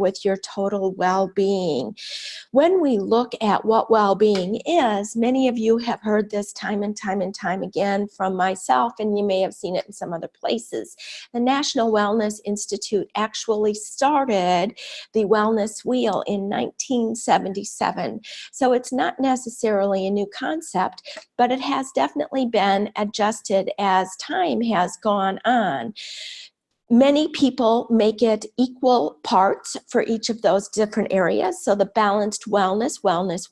with your total well-being. When we look at what well-being is, many of you have heard this time and time and time again from myself, and you may have seen it in some other places. The National Wellness Institute actually started the Wellness Wheel in 1977. So it's not necessarily a new concept, but it has definitely been adjusted as time has gone on. Many people make it equal parts for each of those different areas. So the balanced wellness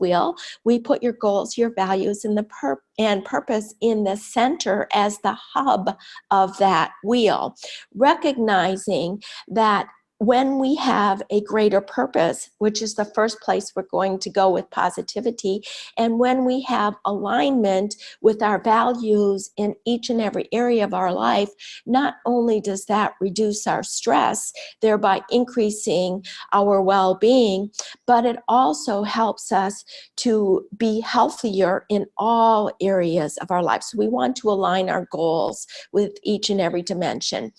wheel, we put your goals, your values, and purpose in the center as the hub of that wheel, recognizing that when we have a greater purpose, which is the first place we're going to go with positivity, and when we have alignment with our values in each and every area of our life, not only does that reduce our stress, thereby increasing our well-being, but it also helps us to be healthier in all areas of our life. So we want to align our goals with each and every dimension.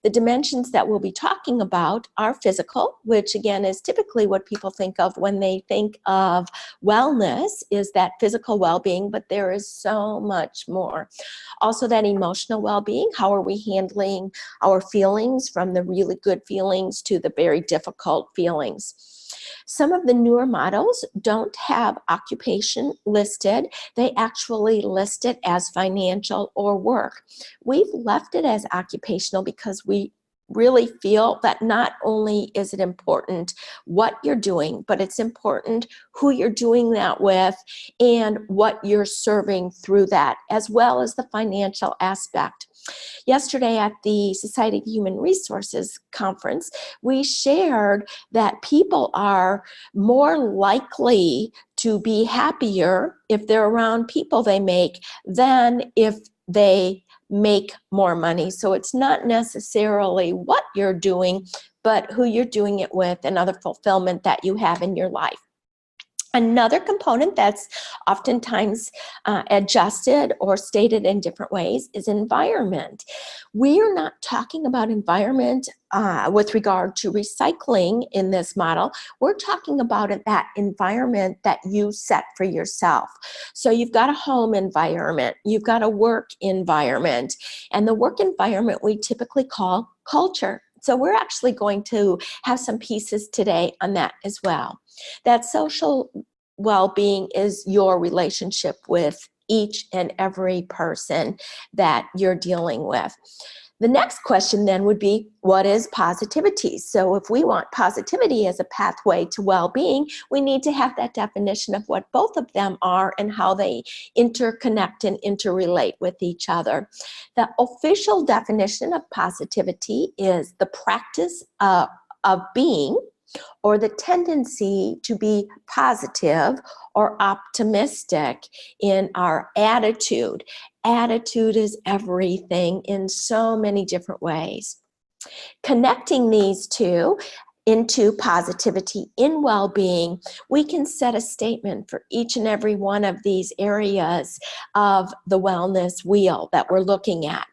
The dimensions that we'll be talking about are physical, which again is typically what people think of when they think of wellness, is that physical well-being, but there is so much more. Also that emotional well-being, how are we handling our feelings, from the really good feelings to the very difficult feelings. Some of the newer models don't have occupation listed. They actually list it as financial or work. We've left it as occupational because we really feel that not only is it important what you're doing, but it's important who you're doing that with and what you're serving through that, as well as the financial aspect. Yesterday at the Society of Human Resources conference, we shared that people are more likely to be happier if they're around people they make than if they make more money. So it's not necessarily what you're doing, but who you're doing it with and other fulfillment that you have in your life. Another component that's oftentimes adjusted or stated in different ways is environment. We are not talking about environment with regard to recycling in this model. We're talking about that environment that you set for yourself. So you've got a home environment, you've got a work environment, and the work environment we typically call culture. So we're actually going to have some pieces today on that as well. That social well-being is your relationship with each and every person that you're dealing with. The next question then would be, what is positivity? So if we want positivity as a pathway to well-being, we need to have that definition of what both of them are and how they interconnect and interrelate with each other. The official definition of positivity is the practice of being, or the tendency to be positive or optimistic in our attitude. Attitude is everything in so many different ways. Connecting these two into positivity in well-being, we can set a statement for each and every one of these areas of the wellness wheel that we're looking at.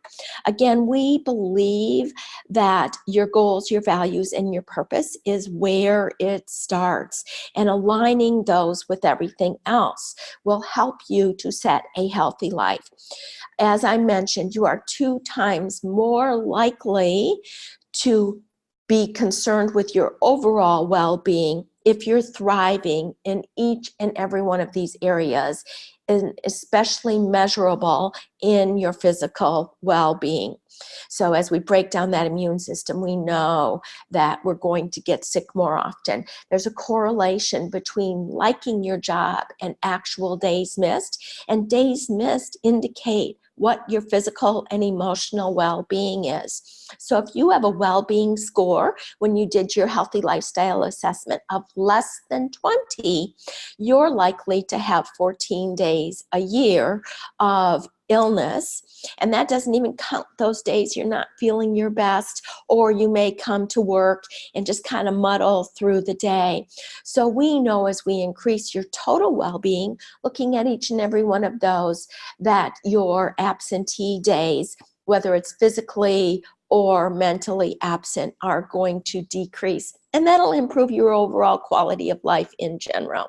Again, we believe that your goals, your values, and your purpose is where it starts, and aligning those with everything else will help you to set a healthy life. As I mentioned, you are 2 times more likely to be concerned with your overall well-being if you're thriving in each and every one of these areas, and especially measurable in your physical well-being. So as we break down that immune system, we know that we're going to get sick more often. There's a correlation between liking your job and actual days missed, and days missed indicate what your physical and emotional well-being is. So if you have a well-being score when you did your healthy lifestyle assessment of less than 20, you're likely to have 14 days a year of illness, and that doesn't even count those days you're not feeling your best, or you may come to work and just kind of muddle through the day. So we know as we increase your total well-being, looking at each and every one of those, that your absentee days, whether it's physically or mentally absent, are going to decrease. And that'll improve your overall quality of life in general.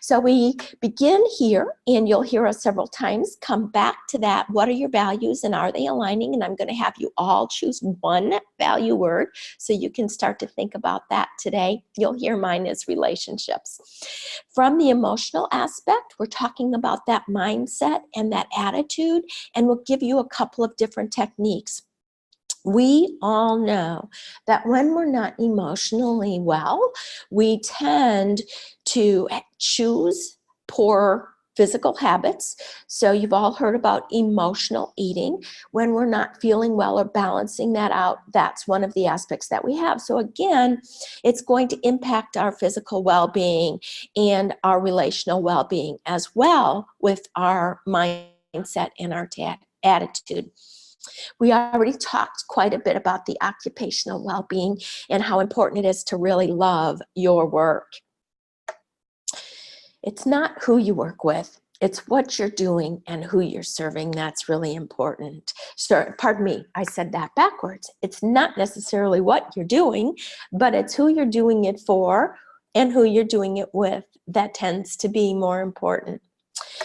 So we begin here, and you'll hear us several times come back to that. What are your values and are they aligning? And I'm going to have you all choose one value word so you can start to think about that today. You'll hear mine is relationships. From the emotional aspect, we're talking about that mindset and that attitude, and we'll give you a couple of different techniques. We all know that when we're not emotionally well, we tend to choose poor physical habits. So you've all heard about emotional eating. When we're not feeling well or balancing that out, that's one of the aspects that we have. So again, it's going to impact our physical well-being and our relational well-being as well with our mindset and our attitude. We already talked quite a bit about the occupational well-being and how important it is to really love your work. It's not who you work with, it's what you're doing and who you're serving that's really important. So, pardon me, I said that backwards. It's not necessarily what you're doing, but it's who you're doing it for and who you're doing it with that tends to be more important.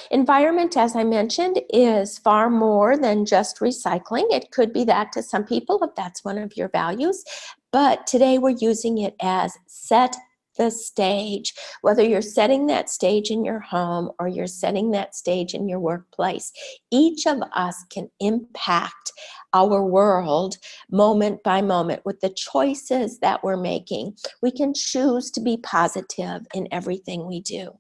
Environment, as I mentioned, is far more than just recycling. It could be that to some people if that's one of your values, but today we're using it as set the stage. Whether you're setting that stage in your home or you're setting that stage in your workplace, each of us can impact our world moment by moment with the choices that we're making. We can choose to be positive in everything we do.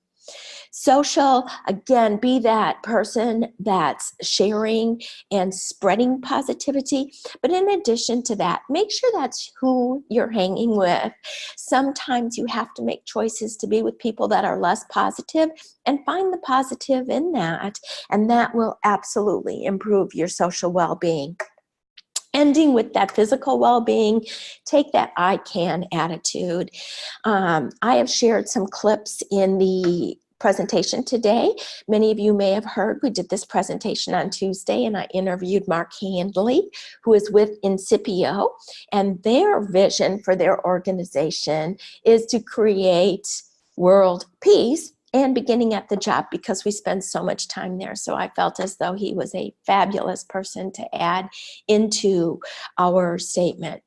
Social, again, be that person that's sharing and spreading positivity. But in addition to that, make sure that's who you're hanging with. Sometimes you have to make choices to be with people that are less positive and find the positive in that. And that will absolutely improve your social well-being. Ending with that physical well-being, take that I can attitude. I have shared some clips in the presentation today. Many of you may have heard we did this presentation on Tuesday, and I interviewed Mark Handley, who is with Incipio, and their vision for their organization is to create world peace and beginning at the job, because we spend so much time there. So I felt as though he was a fabulous person to add into our statement.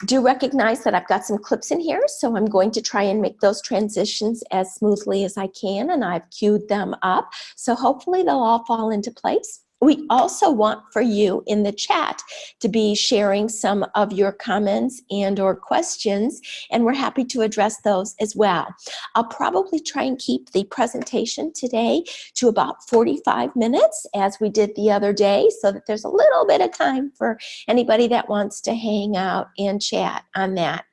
Do recognize that I've got some clips in here, so I'm going to try and make those transitions as smoothly as I can, and I've queued them up. So hopefully they'll all fall into place. We also want for you in the chat to be sharing some of your comments and or questions, and we're happy to address those as well. I'll probably try and keep the presentation today to about 45 minutes as we did the other day, so that there's a little bit of time for anybody that wants to hang out and chat on that.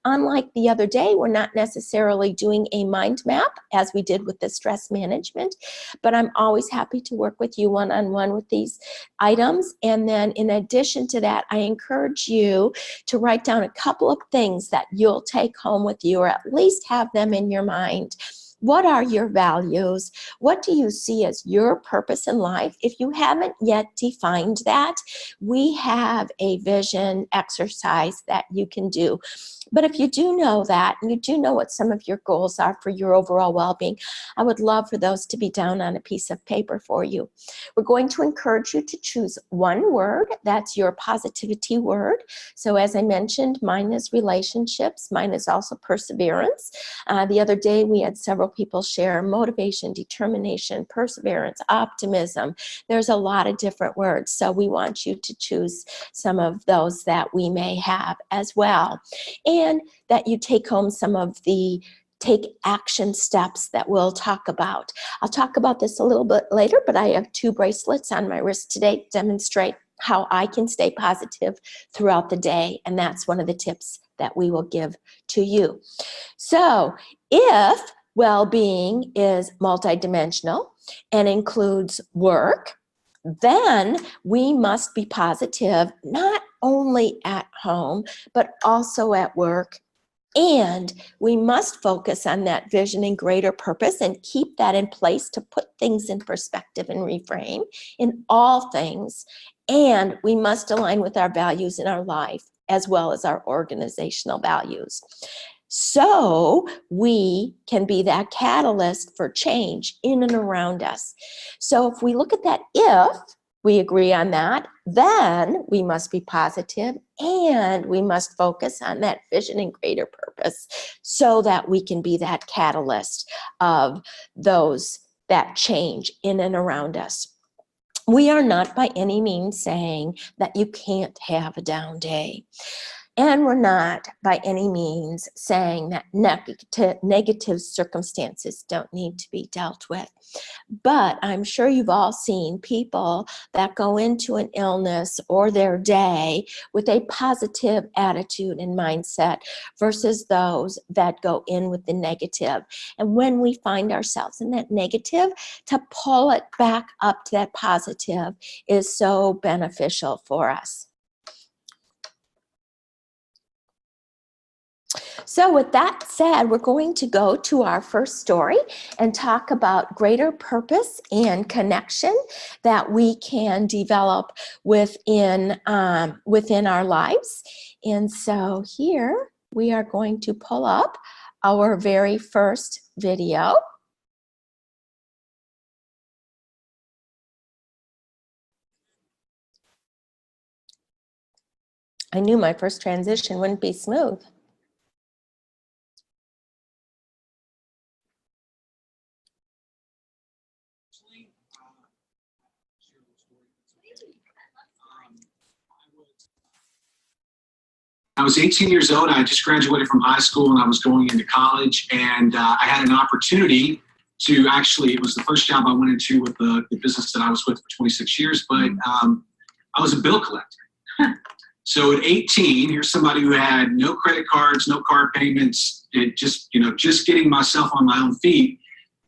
Unlike the other day, we're not necessarily doing a mind map as we did with the stress management, but I'm always happy to work with you one-on-one with these items. And then in addition to that, I encourage you to write down a couple of things that you'll take home with you, or at least have them in your mind. What are your values? What do you see as your purpose in life? If you haven't yet defined that, we have a vision exercise that you can do. But if you do know that, and you do know what some of your goals are for your overall well-being, I would love for those to be down on a piece of paper for you. We're going to encourage you to choose one word. That's your positivity word. So as I mentioned, mine is relationships. Mine is also perseverance. The other day, we had several people share motivation, determination, perseverance, optimism. There's a lot of different words. So we want you to choose some of those that we may have as well. And that you take home some of the take action steps that we'll talk about. I'll talk about this a little bit later, but I have 2 bracelets on my wrist today to demonstrate how I can stay positive throughout the day. And that's one of the tips that we will give to you. So if well-being is multidimensional and includes work, then we must be positive, not only at home, but also at work. And we must focus on that vision and greater purpose and keep that in place to put things in perspective and reframe in all things. And we must align with our values in our life as well as our organizational values. so we can be that catalyst for change in and around us. So if we look at that, if we agree on that, then we must be positive and we must focus on that vision and greater purpose so that we can be that catalyst of that change in and around us. We are not by any means saying that you can't have a down day. And we're not by any means saying that negative circumstances don't need to be dealt with. But I'm sure you've all seen people that go into an illness or their day with a positive attitude and mindset versus those that go in with the negative. And when we find ourselves in that negative, to pull it back up to that positive is so beneficial for us. So with that said, we're going to go to our first story and talk about greater purpose and connection that we can develop within our lives. And so here we are going to pull up our very first video. I knew my first transition wouldn't be smooth. I was 18 years old. I just graduated from high school and I was going into college, and I had an opportunity to it was the first job I went into with the business that I was with for 26 years, but I was a bill collector. So at 18, here's somebody who had no credit cards, no car payments, just getting myself on my own feet.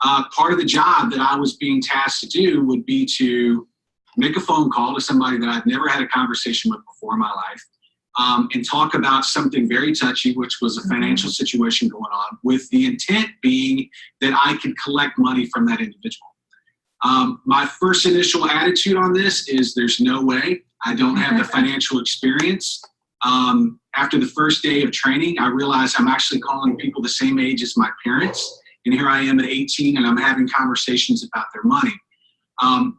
Part of the job that I was being tasked to do would be to make a phone call to somebody that I'd never had a conversation with before in my life. And talk about something very touchy, which was a financial situation going on, with the intent being that I could collect money from that individual. My first initial attitude on this is there's no way. I don't have the financial experience. After the first day of training, I realized I'm actually calling people the same age as my parents. And here I am at 18 and I'm having conversations about their money.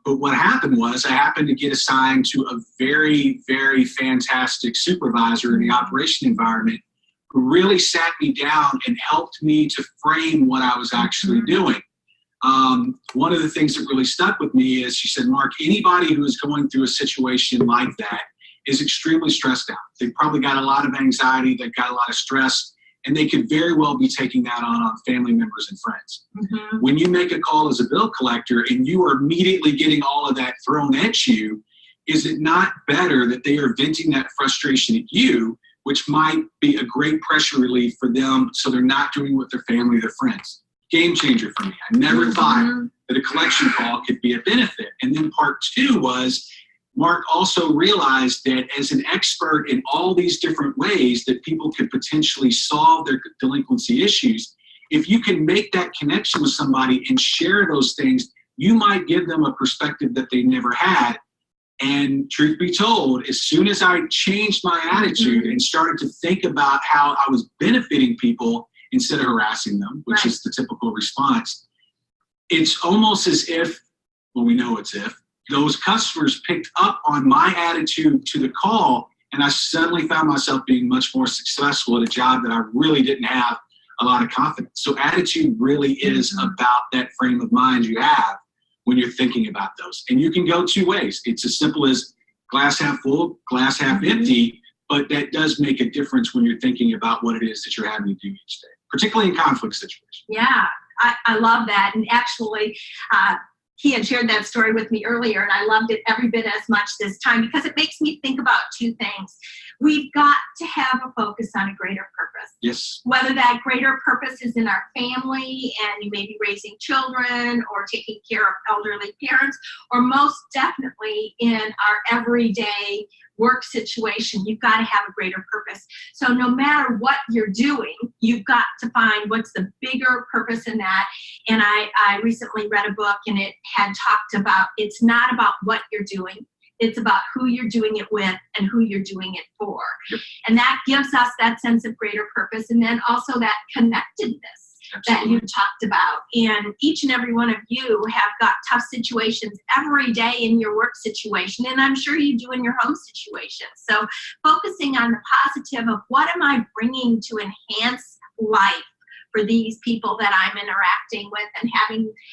But what happened was I happened to get assigned to a very, very fantastic supervisor in the operation environment who really sat me down and helped me to frame what I was actually doing. One of the things that really stuck with me is she said, Mark, anybody who is going through a situation like that is extremely stressed out. They've probably got a lot of anxiety, they've got a lot of stress, and they could very well be taking that on family members and friends. Mm-hmm. When you make a call as a bill collector and you are immediately getting all of that thrown at you, is it not better that they are venting that frustration at you, which might be a great pressure relief for them so they're not doing it with their family, their friends? Game changer for me. I never thought that a collection call could be a benefit. And then part two was, Mark also realized that as an expert in all these different ways that people could potentially solve their delinquency issues, if you can make that connection with somebody and share those things, you might give them a perspective that they never had. And truth be told, as soon as I changed my attitude and started to think about how I was benefiting people instead of harassing them, which is the typical response, it's almost as if, well, we know it's if, those customers picked up on my attitude to the call, and I suddenly found myself being much more successful at a job that I really didn't have a lot of confidence. So attitude really is about that frame of mind you have when you're thinking about those. And you can go two ways. It's as simple as glass half full, glass half empty, but that does make a difference when you're thinking about what it is that you're having to do each day, particularly in conflict situations. Yeah, I love that. And actually, he had shared that story with me earlier, and I loved it every bit as much this time because it makes me think about two things. We've got to have a focus on a greater purpose. Yes. Whether that greater purpose is in our family and you may be raising children or taking care of elderly parents, or most definitely in our everyday work situation, you've got to have a greater purpose. So no matter what you're doing, you've got to find what's the bigger purpose in that. And I recently read a book and it had talked about, it's not about what you're doing, It's about who you're doing it with and who you're doing it for. Yep. And that gives us that sense of greater purpose, and then also that connectedness that you talked about. And each and every one of you have got tough situations every day in your work situation, and I'm sure you do in your home situation. So focusing on the positive of what am I bringing to enhance life for these people that I'm interacting with, and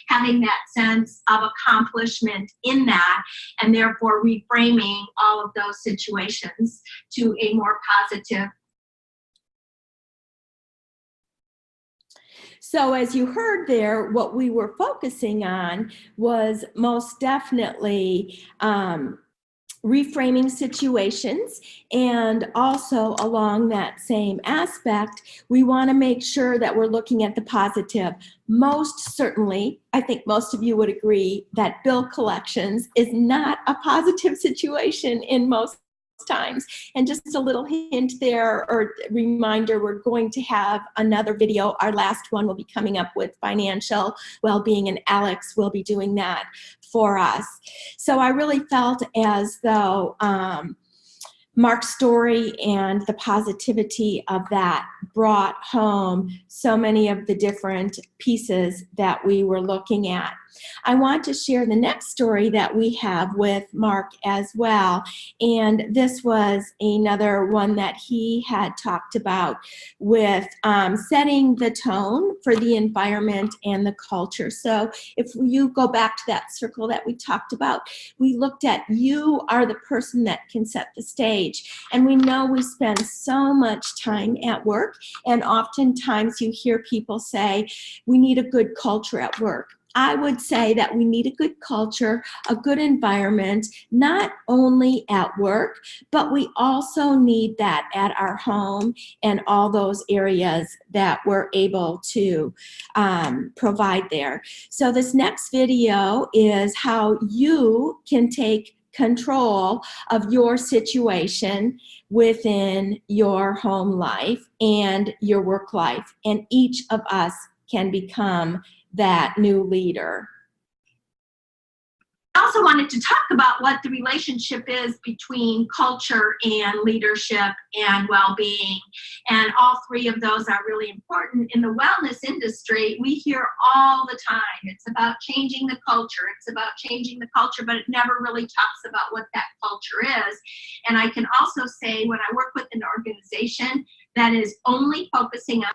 having that sense of accomplishment in that, and therefore reframing all of those situations to a more positive. So as you heard there, what we were focusing on was most definitely reframing situations, and also along that same aspect, we want to make sure that we're looking at the positive. Most certainly, I think most of you would agree that bill collections is not a positive situation in most times. And just a little hint there, or reminder, we're going to have another video. Our last one will be coming up with financial well-being, and Alex will be doing that for us. So I really felt as though Mark's story and the positivity of that brought home so many of the different pieces that we were looking at. I want to share the next story that we have with Mark as well. And this was another one that he had talked about with setting the tone for the environment and the culture. So if you go back to that circle that we talked about, we looked at you are the person that can set the stage. And we know we spend so much time at work, and oftentimes you hear people say, we need a good culture at work. I would say that we need a good culture, a good environment, not only at work, but we also need that at our home and all those areas that we're able to provide there. So this next video is how you can take control of your situation within your home life and your work life, and each of us can become that new leader. I also wanted to talk about what the relationship is between culture and leadership and well-being. And all three of those are really important. In the wellness industry, we hear all the time, it's about changing the culture. It's about changing the culture, but it never really talks about what that culture is. And I can also say, when I work with an organization that is only focusing on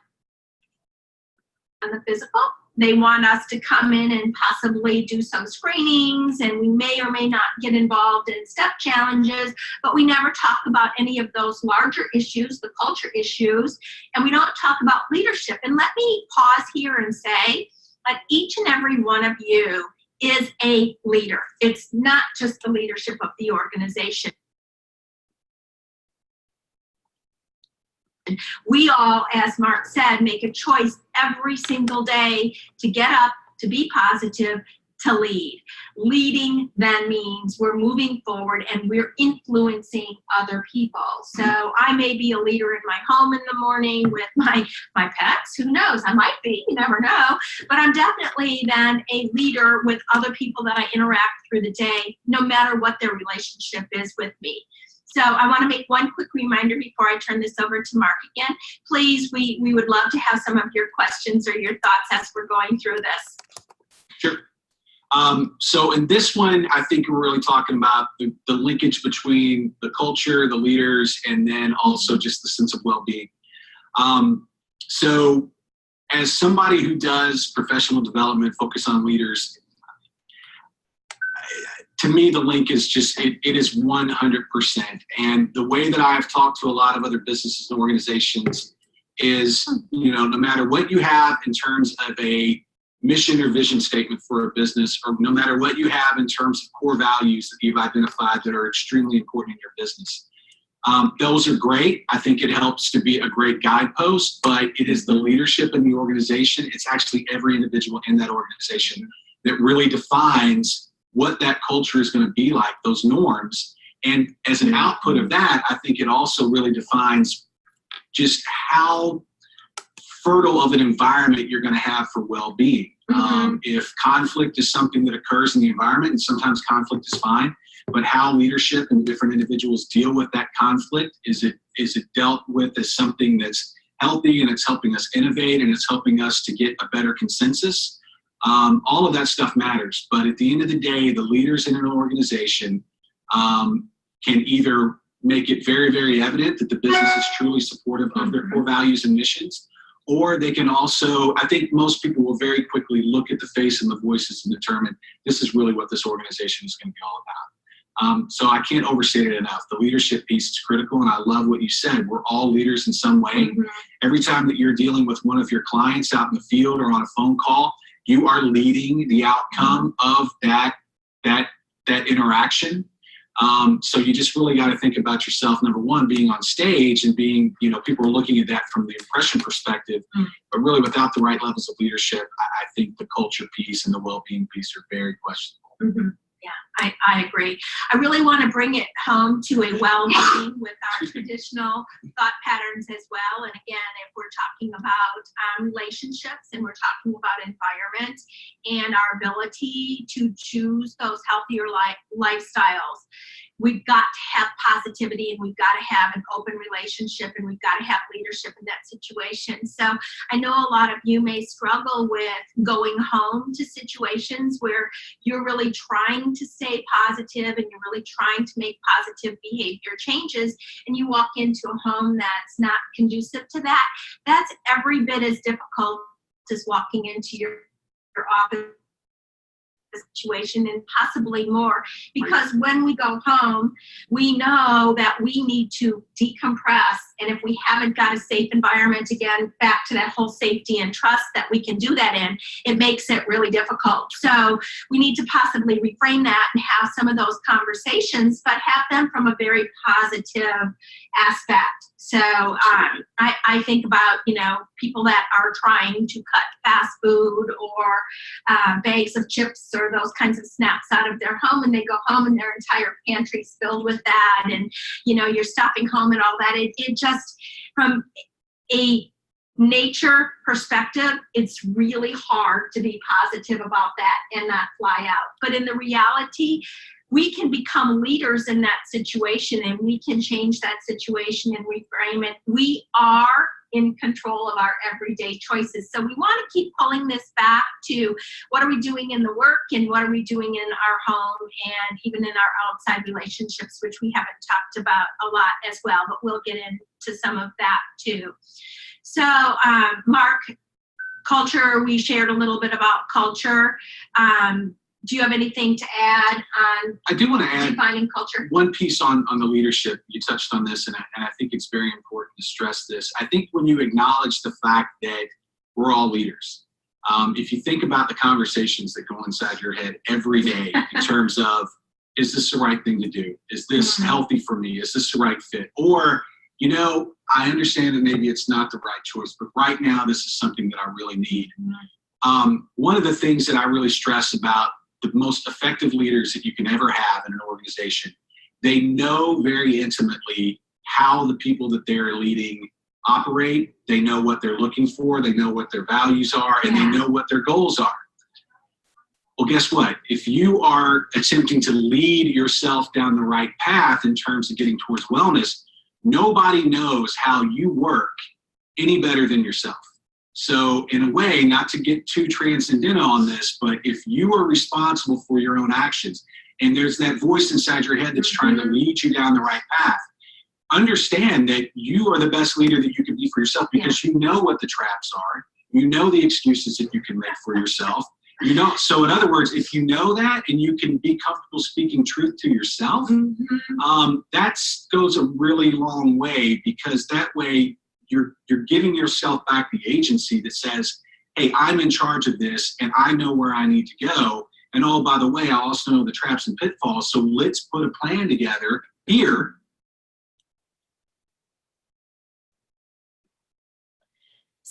the physical, they want us to come in and possibly do some screenings, and we may or may not get involved in step challenges, but we never talk about any of those larger issues, the culture issues, and we don't talk about leadership. And let me pause here and say that each and every one of you is a leader. It's not just the leadership of the organization. We all, as Mark said, make a choice every single day to get up, to be positive, to lead. Leading then means we're moving forward and we're influencing other people. So I may be a leader in my home in the morning with my pets. Who knows? I might be. You never know. But I'm definitely then a leader with other people that I interact through the day, no matter what their relationship is with me. So I want to make one quick reminder before I turn this over to Mark again. Please, we would love to have some of your questions or your thoughts as we're going through this. Sure. So in this one, I think we're really talking about the linkage between the culture, the leaders, and then also just the sense of well-being. So as somebody who does professional development, focus on leaders, to me, the link is just, it is 100%. And the way that I've talked to a lot of other businesses and organizations is, no matter what you have in terms of a mission or vision statement for a business, or no matter what you have in terms of core values that you've identified that are extremely important in your business, those are great. I think it helps to be a great guidepost, but it is the leadership in the organization. It's actually every individual in that organization that really defines what that culture is going to be like, those norms. And as an output of that, I think it also really defines just how fertile of an environment you're going to have for well-being. If conflict is something that occurs in the environment, and sometimes conflict is fine, but how leadership and different individuals deal with that conflict. Is it dealt with as something that's healthy and it's helping us innovate and it's helping us to get a better consensus? All of that stuff matters. But at the end of the day, the leaders in an organization can either make it very, very evident that the business is truly supportive of their core values and missions, or they can also, I think most people will very quickly look at the face and the voices and determine this is really what this organization is going to be all about. So I can't overstate it enough. The leadership piece is critical, and I love what you said. We're all leaders in some way. Every time that you're dealing with one of your clients out in the field or on a phone call, you are leading the outcome of that interaction. So you just really got to think about yourself, number one, being on stage and being, people are looking at that from the impression perspective, but really without the right levels of leadership, I think the culture piece and the well-being piece are very questionable. Yeah, I agree. I really want to bring it home to a well-being with our traditional thought patterns as well. And again, if we're talking about relationships and we're talking about environment and our ability to choose those healthier lifestyles, we've got to have positivity and we've got to have an open relationship and we've got to have leadership in that situation. So I know a lot of you may struggle with going home to situations where you're really trying to stay positive and you're really trying to make positive behavior changes, and you walk into a home that's not conducive to that. That's every bit as difficult as walking into your office situation, and possibly more, because when we go home, we know that we need to decompress, and if we haven't got a safe environment, again, back to that whole safety and trust that we can do that in, it makes it really difficult. So we need to possibly reframe that and have some of those conversations, but have them from a very positive aspect. So I think about, people that are trying to cut fast food or bags of chips or those kinds of snacks out of their home, and they go home and their entire pantry's filled with that, and, you're stopping home and all that. It just, from a nature perspective, it's really hard to be positive about that and not fly out. But in the reality, we can become leaders in that situation, and we can change that situation and reframe it. We are in control of our everyday choices. So we want to keep pulling this back to what are we doing in the work and what are we doing in our home and even in our outside relationships, which we haven't talked about a lot as well, but we'll get into some of that too. So Mark, culture, we shared a little bit about culture. Do you have anything to add on I do want to add defining culture? One piece on the leadership. You touched on this, and I think it's very important to stress this. I think when you acknowledge the fact that we're all leaders, if you think about the conversations that go inside your head every day in terms of, is this the right thing to do? Is this healthy for me? Is this the right fit? Or, I understand that maybe it's not the right choice, but right now this is something that I really need. One of the things that I really stress about the most effective leaders that you can ever have in an organization, they know very intimately how the people that they're leading operate. They know what they're looking for. They know what their values are, and they know what their goals are. Well, guess what? If you are attempting to lead yourself down the right path in terms of getting towards wellness, nobody knows how you work any better than yourself. So in a way, not to get too transcendental on this, but if you are responsible for your own actions and there's that voice inside your head that's trying to lead you down the right path, understand that you are the best leader that you can be for yourself, because you know what the traps are. You know the excuses that you can make for yourself. So in other words, if you know that and you can be comfortable speaking truth to yourself, that goes a really long way, because that way you're giving yourself back the agency that says, hey, I'm in charge of this and I know where I need to go. And oh, by the way, I also know the traps and pitfalls. So let's put a plan together here.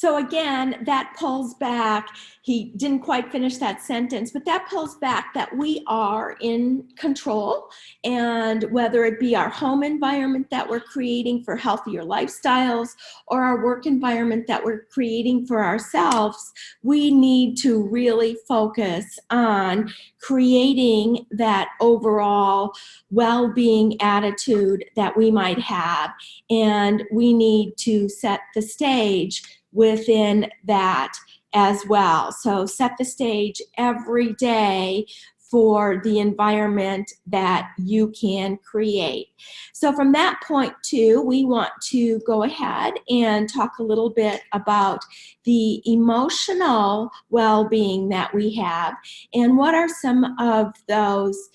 So again, that pulls back, he didn't quite finish that sentence, but that pulls back that we are in control, and whether it be our home environment that we're creating for healthier lifestyles or our work environment that we're creating for ourselves, we need to really focus on creating that overall well-being attitude that we might have, and we need to set the stage within that as well. So set the stage every day for the environment that you can create. So from that point too, we want to go ahead and talk a little bit about the emotional well-being that we have, and what are some of those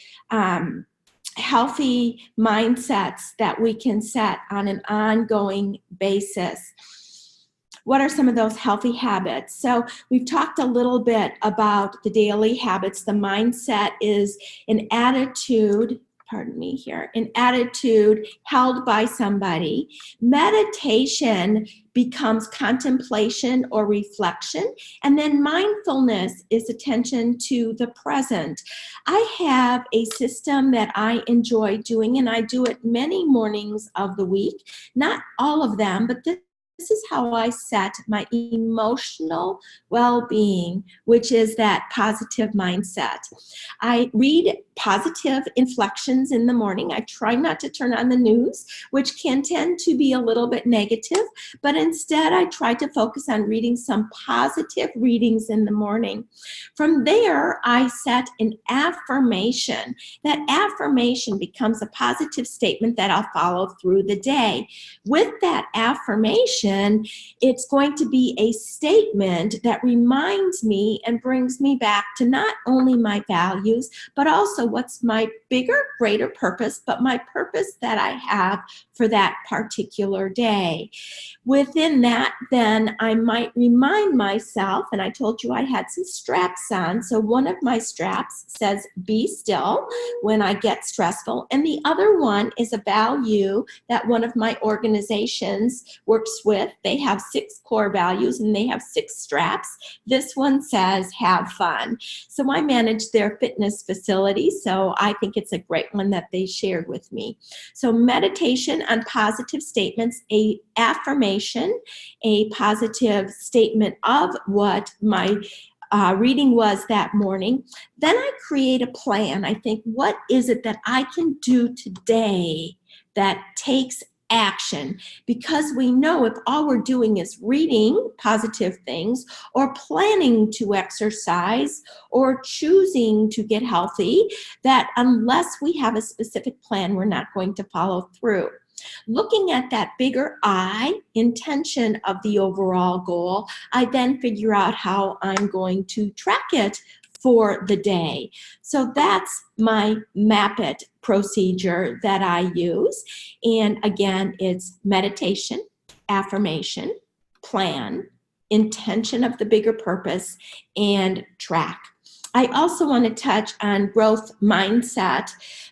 healthy mindsets that we can set on an ongoing basis. What are some of those healthy habits? So we've talked a little bit about the daily habits. The mindset is an attitude, pardon me here, an attitude held by somebody. Meditation becomes contemplation or reflection. And then mindfulness is attention to the present. I have a system that I enjoy doing, and I do it many mornings of the week. Not all of them, but this is how I set my emotional well-being, which is that positive mindset. I read positive inflections in the morning. I try not to turn on the news, which can tend to be a little bit negative, but instead I try to focus on reading some positive readings in the morning. From there, I set an affirmation. That affirmation becomes a positive statement that I'll follow through the day. With that affirmation, it's going to be a statement that reminds me and brings me back to not only my values, but also what's my bigger, greater purpose, but my purpose that I have for that particular day. Within that, then I might remind myself, and I told you I had some straps on, so one of my straps says, "Be still," when I get stressful, and the other one is a value that one of my organizations works with. They have 6 core values and they have 6 straps. This one says, "Have fun." So I manage their fitness facility, so I think it's a great one that they shared with me. So meditation on positive statements, a affirmation, a positive statement of what my reading was that morning. Then I create a plan. I think, what is it that I can do today that takes action? Because we know if all we're doing is reading positive things or planning to exercise or choosing to get healthy, that unless we have a specific plan, we're not going to follow through. Looking at that bigger I, intention of the overall goal, I then figure out how I'm going to track it for the day. So that's my Map It procedure that I use. And again, it's meditation, affirmation, plan, intention of the bigger purpose, and track. I also want to touch on growth mindset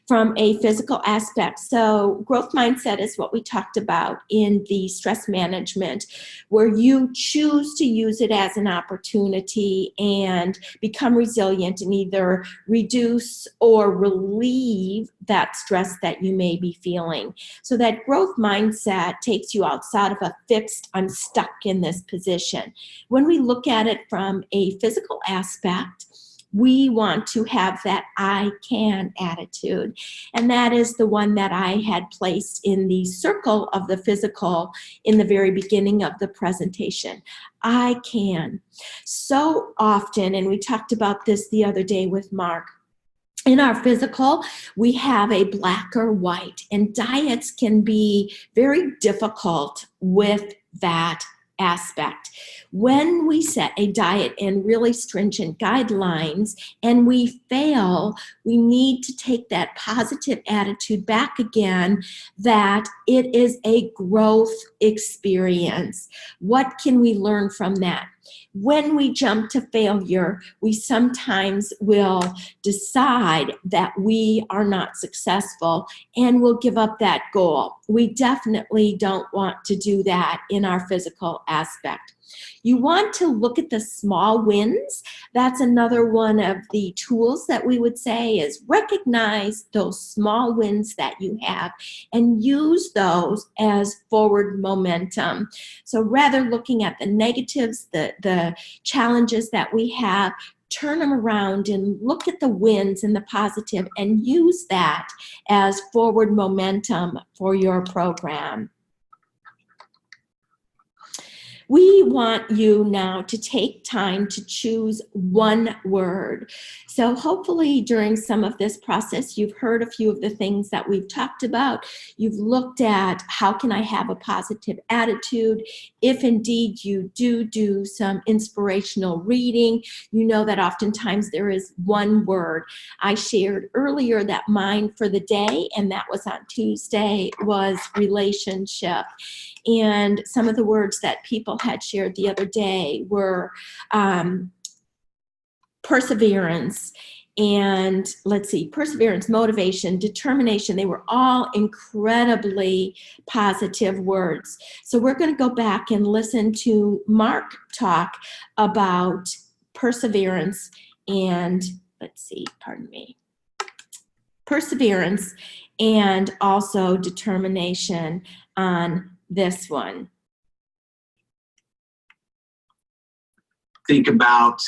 from a physical aspect. So growth mindset is what we talked about in the stress management, where you choose to use it as an opportunity and become resilient and either reduce or relieve that stress that you may be feeling. So that growth mindset takes you outside of a fixed, I'm stuck in this position. When we look at it from a physical aspect, we want to have that I can attitude. And that is the one that I had placed in the circle of the physical in the very beginning of the presentation. I can. So often, and we talked about this the other day with Mark, in our physical, we have a black or white, and diets can be very difficult with that aspect. When we set a diet and really stringent guidelines and we fail, we need to take that positive attitude back again, that it is a growth experience. What can we learn from that? When we jump to failure, we sometimes will decide that we are not successful and we'll give up that goal. We definitely don't want to do that in our physical aspect. You want to look at the small wins. That's another one of the tools that we would say is recognize those small wins that you have and use those as forward momentum. So rather looking at the negatives, the challenges that we have, turn them around and look at the wins and the positive and use that as forward momentum for your program. We want you now to take time to choose one word. So hopefully during some of this process, you've heard a few of the things that we've talked about. You've looked at how can I have a positive attitude. If indeed you do some inspirational reading, you know that oftentimes there is one word. I shared earlier that mine for the day, and that was on Tuesday, was relationship. And some of the words that people had shared the other day were perseverance and perseverance, motivation, determination. They were all incredibly positive words. So we're going to go back and listen to Mark talk about perseverance and perseverance and also determination on this one. Think about,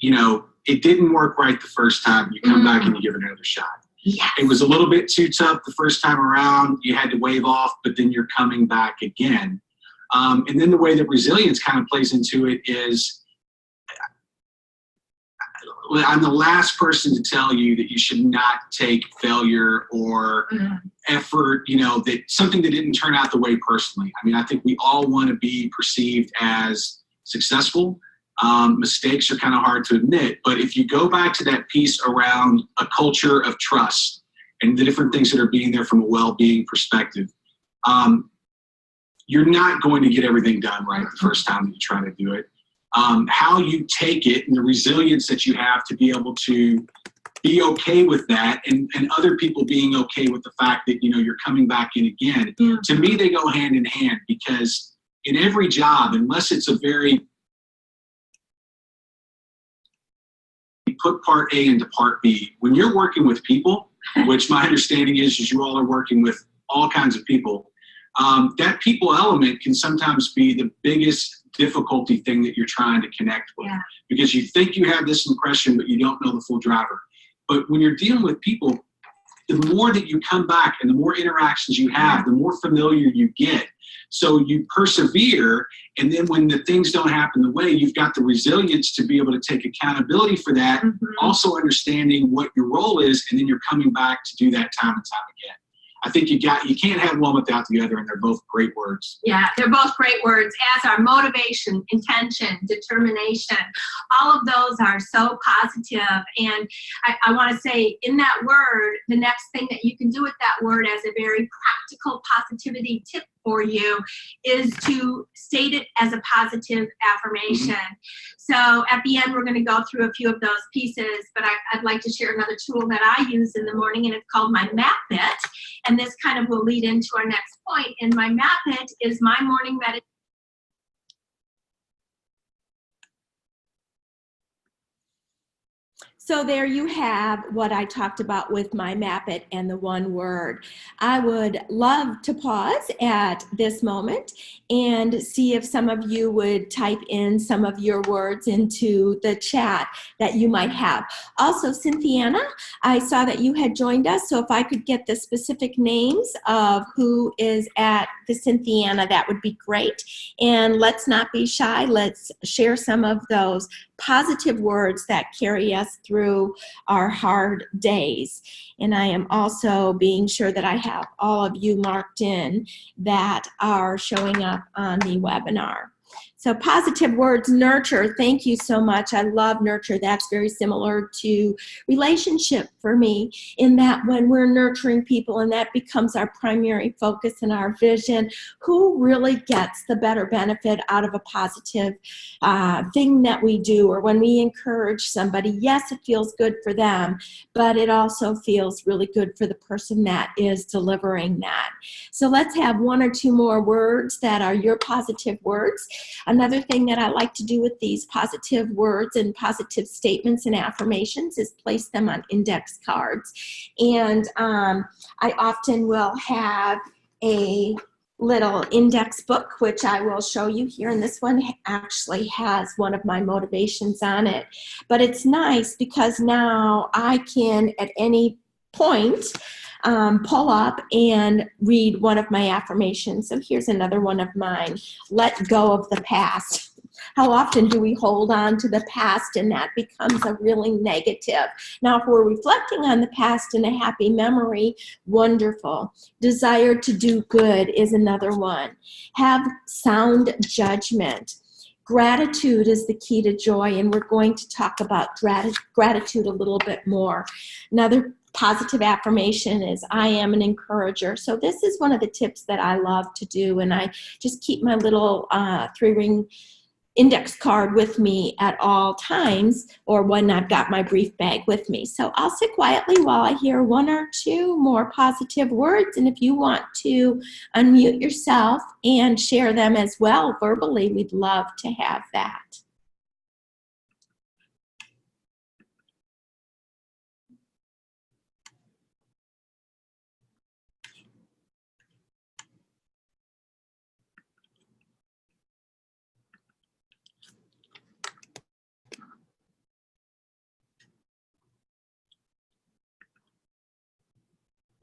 it didn't work right the first time. You come back and you give it another shot. Yes. It was a little bit too tough the first time around. You had to wave off, but then you're coming back again. And then the way that resilience kind of plays into it is, I'm the last person to tell you that you should not take failure or effort, that something that didn't turn out the way personally. I mean, I think we all want to be perceived as successful. Mistakes are kind of hard to admit, but if you go back to that piece around a culture of trust and the different things that are being there from a well-being perspective, you're not going to get everything done right the first time that you try to do it. How you take it and the resilience that you have to be able to be okay with that and other people being okay with the fact that, you're coming back in again. Yeah. To me, they go hand in hand because in every job, unless it's a very put part A into part B, when you're working with people, which my understanding is you all are working with all kinds of people, that people element can sometimes be the biggest difficulty thing that you're trying to connect with, because you think you have this impression, but you don't know the full driver. But when you're dealing with people, the more that you come back and the more interactions you have, the more familiar you get. So you persevere, and then when the things don't happen the way, you've got the resilience to be able to take accountability for that, also understanding what your role is, and then you're coming back to do that time and time again. I think you can't have one without the other, and they're both great words. Yeah, they're both great words, as are motivation, intention, determination. All of those are so positive. And I want to say in that word, the next thing that you can do with that word as a very practical positivity tip for you is to state it as a positive affirmation. So at the end, we're going to go through a few of those pieces, but I'd like to share another tool that I use in the morning, and it's called my Map It. And this kind of will lead into our next point. And my Map It is my morning meditation. So there you have what I talked about with my Map It and the one word. I would love to pause at this moment and see if some of you would type in some of your words into the chat that you might have. Also, Cynthiana, I saw that you had joined us, so if I could get the specific names of who is at the Cynthiana, that would be great. And let's not be shy. Let's share some of those positive words that carry us through our hard days. And I am also being sure that I have all of you marked in that are showing up on the webinar. So positive words, nurture. Thank you so much. I love nurture. That's very similar to relationship for me, in that when we're nurturing people and that becomes our primary focus and our vision, who really gets the better benefit out of a positive thing that we do, or when we encourage somebody, yes, it feels good for them, but it also feels really good for the person that is delivering that. So let's have one or two more words that are your positive words. Another thing that I like to do with these positive words and positive statements and affirmations is place them on index cards. And I often will have a little index book, which I will show you here. And this one actually has one of my motivations on it. But it's nice because now I can, at any point, pull up and read one of my affirmations. So here's another one of mine. Let go of the past. How often do we hold on to the past and that becomes a really negative? Now, if we're reflecting on the past in a happy memory, wonderful. Desire to do good is another one. Have sound judgment. Gratitude is the key to joy, and we're going to talk about gratitude a little bit more. Another positive affirmation is I am an encourager. So this is one of the tips that I love to do, and I just keep my little 3-ring index card with me at all times, or when I've got my brief bag with me. So I'll sit quietly while I hear 1 or 2 more positive words, and if you want to unmute yourself and share them as well verbally, we'd love to have that.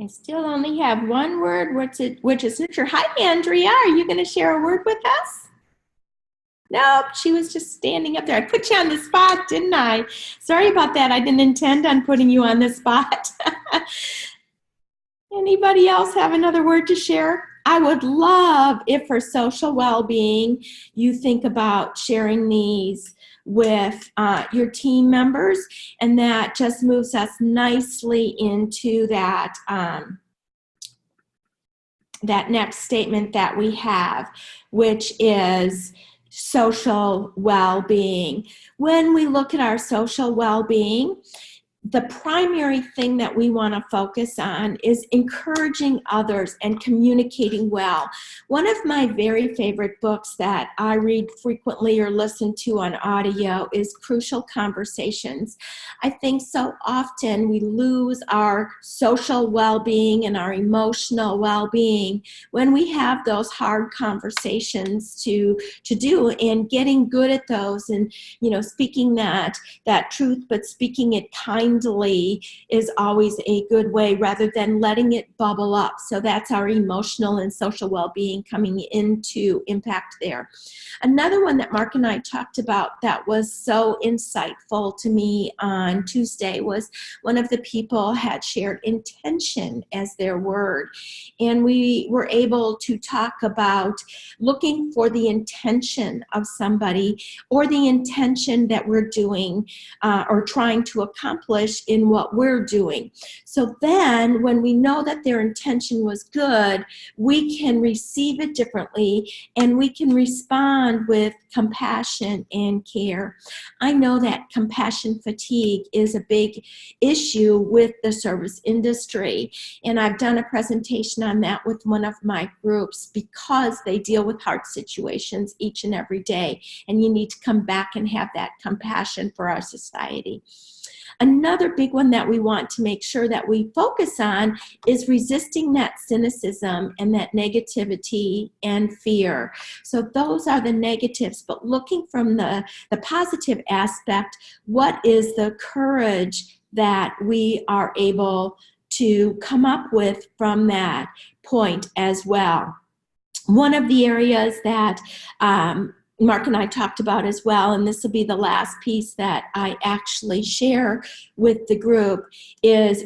I still only have 1 word, which is nurture. Hi, Andrea. Are you going to share a word with us? Nope, she was just standing up there. I put you on the spot, didn't I? Sorry about that. I didn't intend on putting you on the spot. Anybody else have another word to share? I would love if for social well-being, you think about sharing these with your team members, and that just moves us nicely into that that next statement that we have, which is social well-being. When we look at our social well-being, the primary thing that we want to focus on is encouraging others and communicating well. One of my very favorite books that I read frequently or listen to on audio is Crucial Conversations. I think so often we lose our social well-being and our emotional well-being when we have those hard conversations to do, and getting good at those, and speaking that truth, but speaking it kindly is always a good way, rather than letting it bubble up. So that's our emotional and social well-being coming into impact there. Another one that Mark and I talked about that was so insightful to me on Tuesday was one of the people had shared intention as their word. And we were able to talk about looking for the intention of somebody, or the intention that we're doing or trying to accomplish in what we're doing. So then when we know that their intention was good, we can receive it differently, and we can respond with compassion and care. I know that compassion fatigue is a big issue with the service industry, and I've done a presentation on that with one of my groups, because they deal with hard situations each and every day, and you need to come back and have that compassion for our society. Another big one that we want to make sure that we focus on is resisting that cynicism and that negativity and fear. So those are the negatives, but looking from the positive aspect, what is the courage that we are able to come up with from that point as well. One of the areas that Mark and I talked about as well, and this will be the last piece that I actually share with the group, is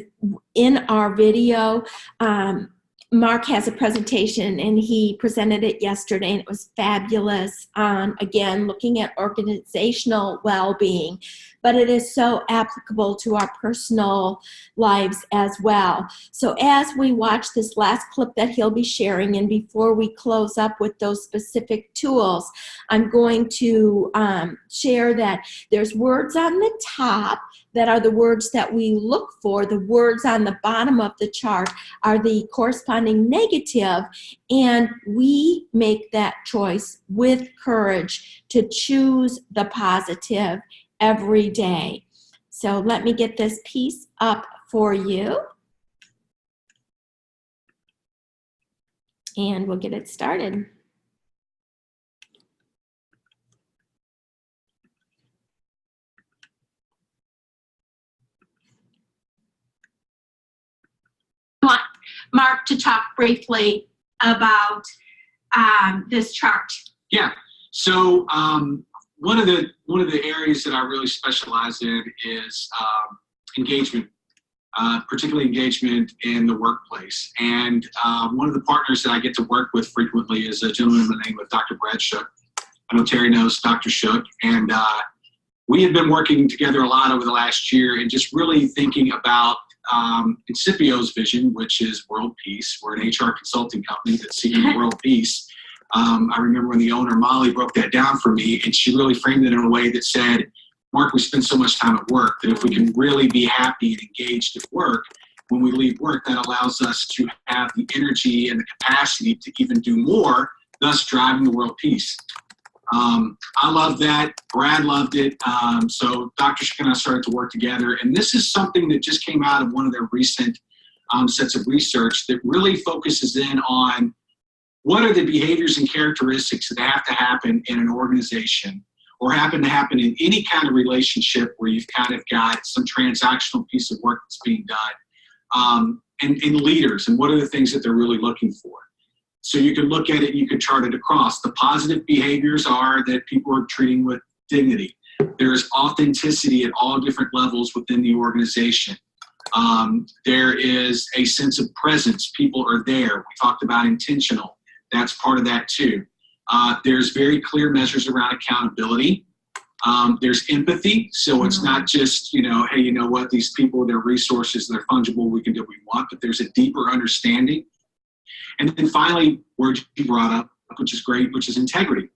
in our video, Mark has a presentation, and he presented it yesterday, and it was fabulous on, again, looking at organizational well-being, but it is so applicable to our personal lives as well. So as we watch this last clip that he'll be sharing, and before we close up with those specific tools, I'm going to share that there's words on the top that are the words that we look for. The words on the bottom of the chart are the corresponding negative, and we make that choice with courage to choose the positive every day. So let me get this piece up for you, and we'll get it started. I want Mark to talk briefly about this chart. Yeah. So one of the areas that I really specialize in is engagement, particularly engagement in the workplace. And one of the partners that I get to work with frequently is a gentleman by the name of Dr. Brad Shook. I know Terry knows Dr. Shook, and we have been working together a lot over the last year and just really thinking about Incipio's vision, which is world peace. We're an HR consulting company that's seeking world peace. I remember when the owner, Molly, broke that down for me, and she really framed it in a way that said, Mark, we spend so much time at work that if we can really be happy and engaged at work, when we leave work, that allows us to have the energy and the capacity to even do more, thus driving the world peace. I love that. Brad loved it. So Dr. Shook and I started to work together. And this is something that just came out of one of their recent sets of research that really focuses in on what are the behaviors and characteristics that have to happen in an organization or happen to happen in any kind of relationship where you've kind of got some transactional piece of work that's being done, and leaders, and what are the things that they're really looking for. So you can look at it, you can chart it across. The positive behaviors are that people are treating with dignity. There's authenticity at all different levels within the organization. There is a sense of presence. People are there. We talked about intentional. That's part of that too. There's very clear measures around accountability. There's empathy. So it's not just, hey, you know what, these people, they're resources, they're fungible, we can do what we want, but there's a deeper understanding. And then finally, word you brought up, which is great, which is integrity.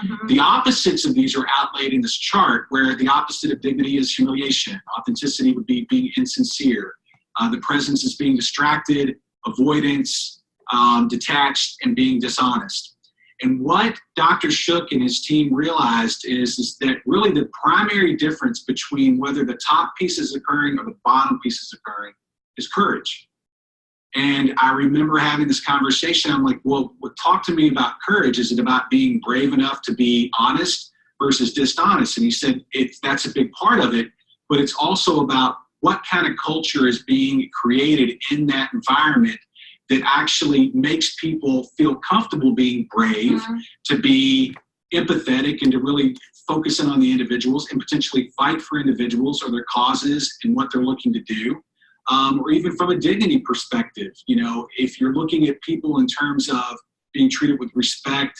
Mm-hmm. The opposites of these are outlaid in this chart, where the opposite of dignity is humiliation. Authenticity would be being insincere. The presence is being distracted, avoidance, detached, and being dishonest. And what Dr. Shook and his team realized is that really the primary difference between whether the top piece is occurring or the bottom piece is occurring is courage. And I remember having this conversation. I'm like, well, talk to me about courage. Is it about being brave enough to be honest versus dishonest? And he said, that's a big part of it, but it's also about what kind of culture is being created in that environment that actually makes people feel comfortable being brave, mm-hmm. to be empathetic, and to really focus in on the individuals and potentially fight for individuals or their causes and what they're looking to do. Or even from a dignity perspective, if you're looking at people in terms of being treated with respect,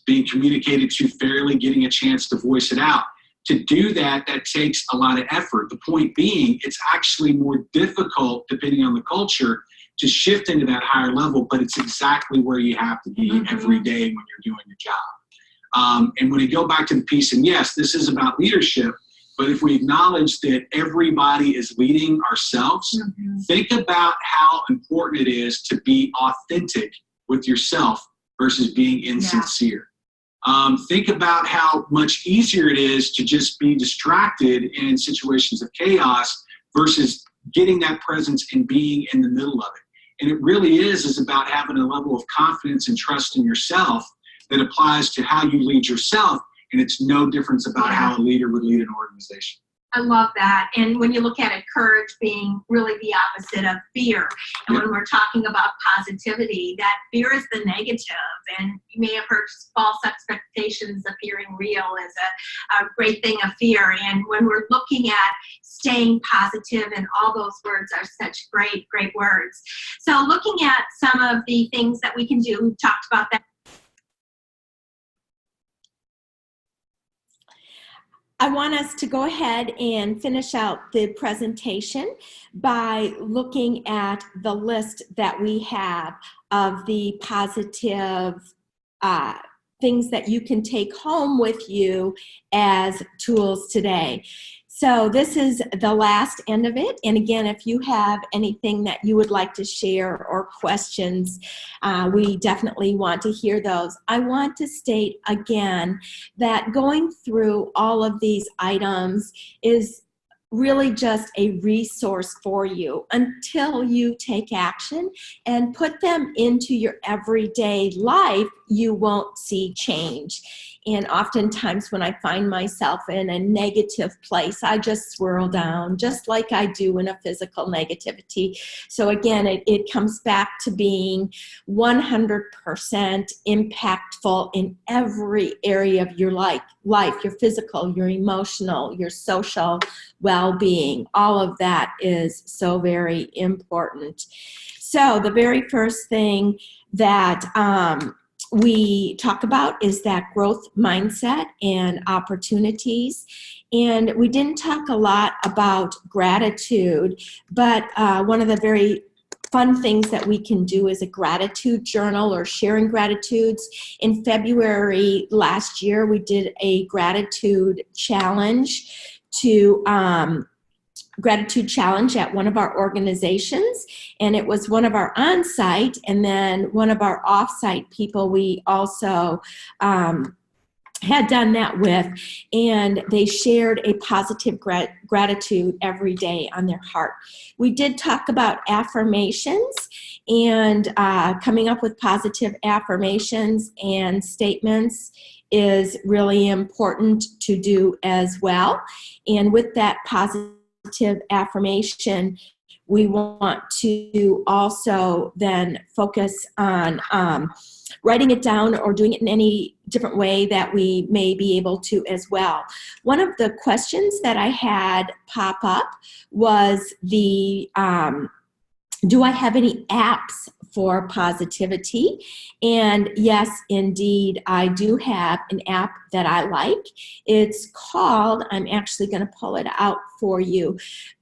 being communicated to fairly, getting a chance to voice it out. To do that, that takes a lot of effort. The point being, it's actually more difficult, depending on the culture, to shift into that higher level, but it's exactly where you have to be, mm-hmm. every day when you're doing your job. And when you go back to the piece, and yes, this is about leadership, but if we acknowledge that everybody is leading ourselves, mm-hmm. think about how important it is to be authentic with yourself versus being insincere. Yeah. Think about how much easier it is to just be distracted in situations of chaos versus getting that presence and being in the middle of it. And it really is about having a level of confidence and trust in yourself that applies to how you lead yourself. And it's no difference about how a leader would lead an organization. I love that. And when you look at it, courage being really the opposite of fear. And when we're talking about positivity, that fear is the negative. And you may have heard false expectations appearing real as a great thing of fear. And when we're looking at staying positive, and all those words are such great, great words. So looking at some of the things that we can do, we've talked about that. I want us to go ahead and finish out the presentation by looking at the list that we have of the positive things that you can take home with you as tools today. So this is the last end of it. And again, if you have anything that you would like to share or questions, we definitely want to hear those. I want to state again that going through all of these items is really just a resource for you until you take action and put them into your everyday life. You won't see change. And oftentimes when I find myself in a negative place, I just swirl down just like I do in a physical negativity. So again, it comes back to being 100% impactful in every area of your life, your physical, your emotional, your social well-being. All of that is so very important. So the very first thing that we talk about is that growth mindset and opportunities. And we didn't talk a lot about gratitude, but one of the very fun things that we can do is a gratitude journal or sharing gratitudes. In February last year, we did a gratitude challenge at one of our organizations, and it was one of our on-site and then one of our off-site people we also had done that with, and they shared a positive gratitude every day on their heart. We did talk about affirmations and coming up with positive affirmations and statements is really important to do as well. And with that positive affirmation, we want to also then focus on writing it down or doing it in any different way that we may be able to as well. One of the questions that I had pop up was do I have any apps for positivity? And yes, indeed, I do have an app that I like. It's called, I'm actually going to pull it out for you,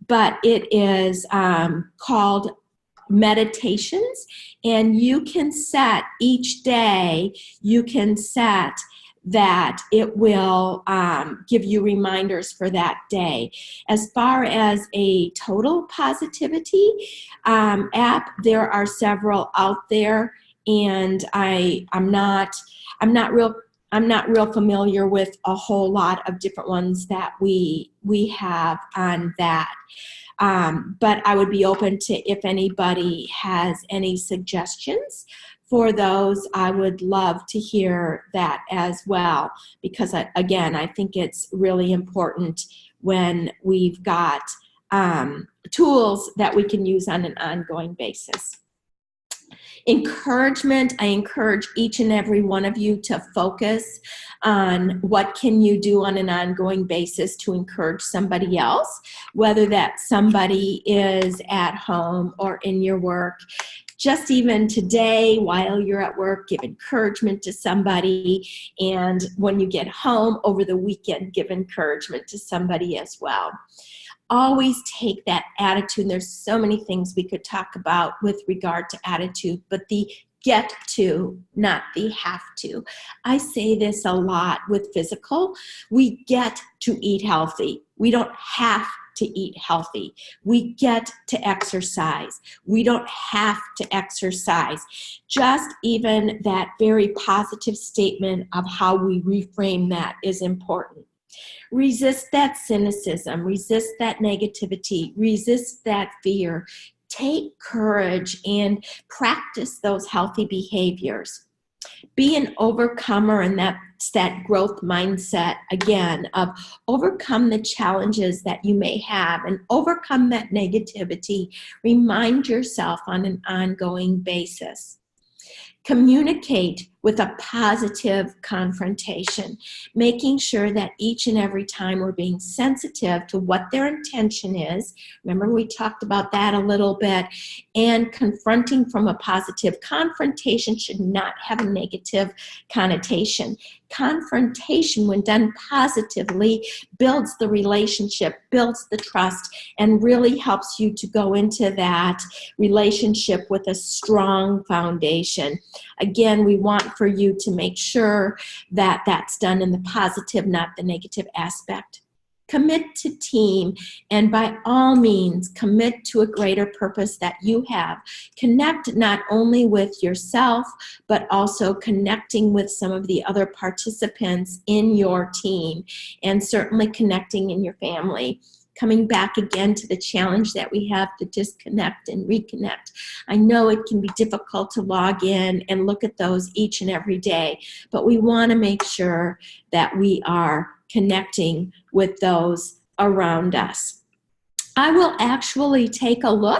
but it is called Meditations. And you can set each day, you can set that it will give you reminders for that day. As far as a total positivity app, there are several out there, and I'm not real familiar with a whole lot of different ones that we have on that. But I would be open to, if anybody has any suggestions for those, I would love to hear that as well, because again, I think it's really important when we've got tools that we can use on an ongoing basis. Encouragement, I encourage each and every one of you to focus on what can you do on an ongoing basis to encourage somebody else, whether that somebody is at home or in your work. Just even today, while you're at work, give encouragement to somebody. And when you get home over the weekend, give encouragement to somebody as well. Always take that attitude. And there's so many things we could talk about with regard to attitude, but the get to, not the have to. I say this a lot with physical. We get to eat healthy. We don't have to eat healthy. We get to exercise. We don't have to exercise. Just even that very positive statement of how we reframe that is important. Resist that cynicism, resist that negativity, resist that fear. Take courage and practice those healthy behaviors. Be an overcomer, and that's that growth mindset, again, of overcome the challenges that you may have and overcome that negativity. Remind yourself on an ongoing basis. Communicate with a positive confrontation, making sure that each and every time we're being sensitive to what their intention is. Remember, we talked about that a little bit. And confronting from a positive. Confrontation should not have a negative connotation. Confrontation, when done positively, builds the relationship, builds the trust, and really helps you to go into that relationship with a strong foundation. Again, we want for you to make sure that that's done in the positive, not the negative aspect. commit to team, and by all means, commit to a greater purpose that you have. Connect not only with yourself, but also connecting with some of the other participants in your team, and certainly connecting in your family. Coming back again to the challenge that we have to disconnect and reconnect. I know it can be difficult to log in and look at those each and every day, but we want to make sure that we are connecting with those around us. I will actually take a look